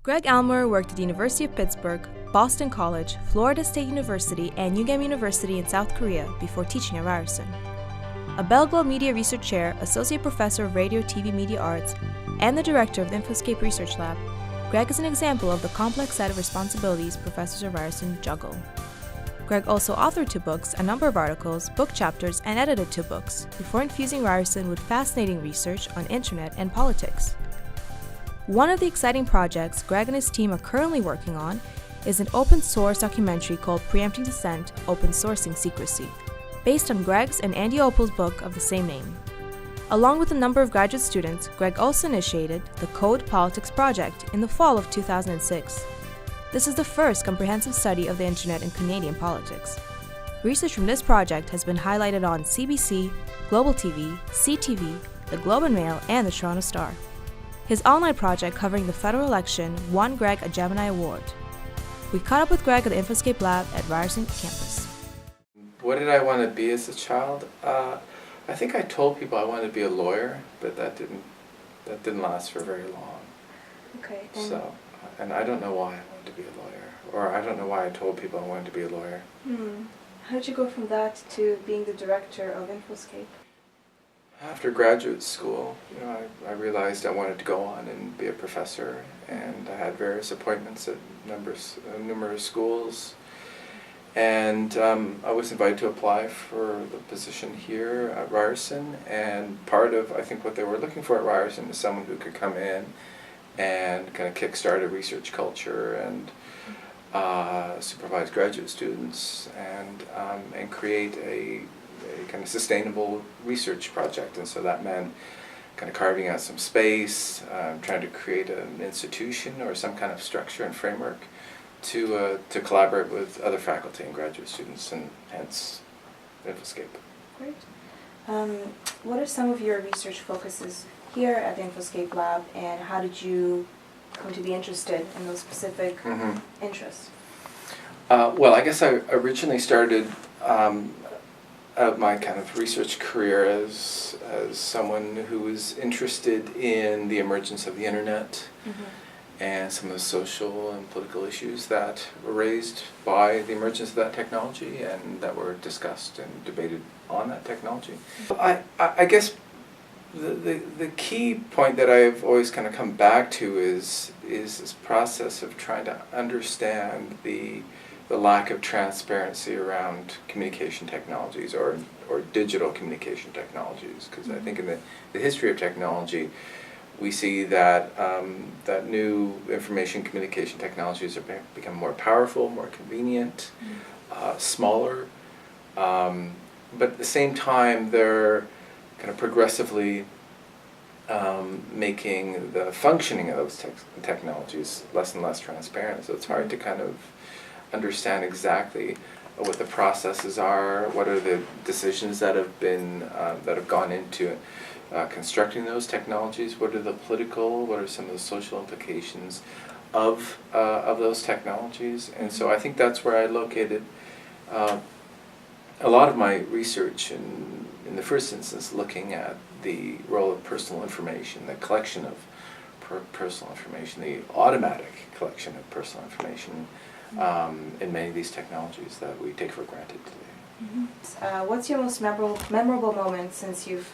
Greg Elmer worked at the University of Pittsburgh, Boston College, Florida State University, and UGM University in South Korea before teaching at Ryerson. A Bell Globe Media Research Chair, Associate Professor of Radio, TV, Media Arts, and the Director of the Infoscape Research Lab, Greg is an example of the complex set of responsibilities professors at Ryerson juggle. Greg also authored 2 books, a number of articles, book chapters, and edited 2 books, before infusing Ryerson with fascinating research on internet and politics. One of the exciting projects Greg and his team are currently working on is an open-source documentary called Preempting Dissent: Open Sourcing Secrecy, based on Greg's and Andy Opal's book of the same name. Along with a number of graduate students, Greg also initiated the Code Politics Project in the fall of 2006. This is the first comprehensive study of the internet in Canadian politics. Research from this project has been highlighted on CBC, Global TV, CTV, the Globe and Mail, and the Toronto Star. His online project covering the federal election won Greg a Gemini Award. We caught up with Greg at the Infoscape Lab at Ryerson campus. What did I want to be as a child? I think I told people I wanted to be a lawyer, but that didn't last for very long. Okay. And I don't know why I wanted to be a lawyer, or I don't know why I told people I wanted to be a lawyer. How did you go from that to being the director of Infoscape? After graduate school, I realized I wanted to go on and be a professor, and I had various appointments at numerous schools. And I was invited to apply for the position here at Ryerson, and part of, I think, what they were looking for at Ryerson is someone who could come in and kind of kickstart a research culture and supervise graduate students and create a kind of sustainable research project. And so that meant kind of carving out some space, trying to create an institution or some kind of structure and framework to collaborate with other faculty and graduate students, and hence Infoscape. Great. What are some of your research focuses here at the Infoscape Lab, and how did you come to be interested in those specific interests? Well, I guess I originally started out my kind of research career as someone who was interested in the emergence of the internet and some of the social and political issues that were raised by the emergence of that technology and that were discussed and debated on that technology. I guess the key point that I've always kind of come back to is this process of trying to understand the lack of transparency around communication technologies or digital communication technologies, because I think in the history of technology we see that that new information communication technologies have become more powerful, more convenient, smaller, but at the same time they're kind of progressively making the functioning of those technologies less and less transparent. So it's hard to kind of understand exactly what the processes are, what are the decisions that have been that have gone into constructing those technologies, what are the political, what are some of the social implications of those technologies. And so I think that's where I located a lot of my research in the first instance, looking at the role of personal information, the collection of personal information, the automatic collection of personal information in many of these technologies that we take for granted today. What's your most memorable moment since you've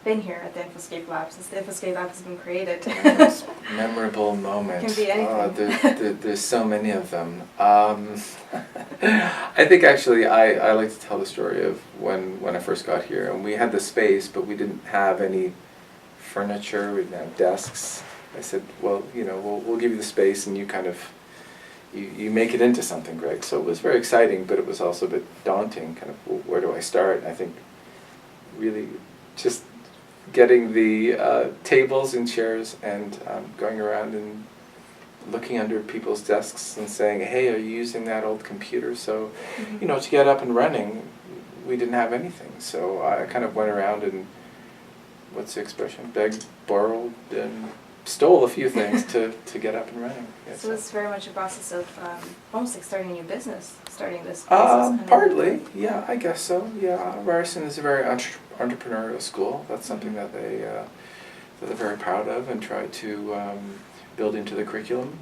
been here at the Infoscape Lab, since the Infoscape Lab has been created? Most memorable moment. It can be anything. There's so many of them. I think actually I like to tell the story of when I first got here, and we had the space, but we didn't have any furniture, we didn't have desks. I said, well, we'll give you the space, and you kind of you make it into something, Greg. So it was very exciting, but it was also a bit daunting, kind of, well, where do I start? And I think really just getting the tables and chairs and going around and looking under people's desks and saying, hey, are you using that old computer? So, to get up and running, we didn't have anything. So I kind of went around and, what's the expression, begged, borrowed, and stole a few things to get up and running. Yeah, so it's very much a process of almost like starting a new business, starting this business. Partly, yeah, I guess so. Yeah, Ryerson is a very entrepreneurial school. That's something that they're very proud of and try to build into the curriculum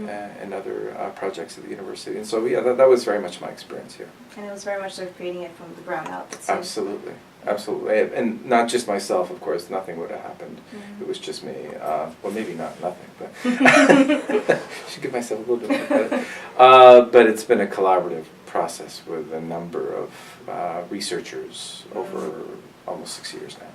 and other projects at the university. And so, yeah, that was very much my experience here. And it was very much sort of creating it from the ground up. Absolutely. Absolutely. And not just myself, of course, nothing would have happened. It was just me. Well, maybe not nothing, but I should give myself a little bit more credit. But it's been a collaborative process with a number of researchers over almost 6 years now.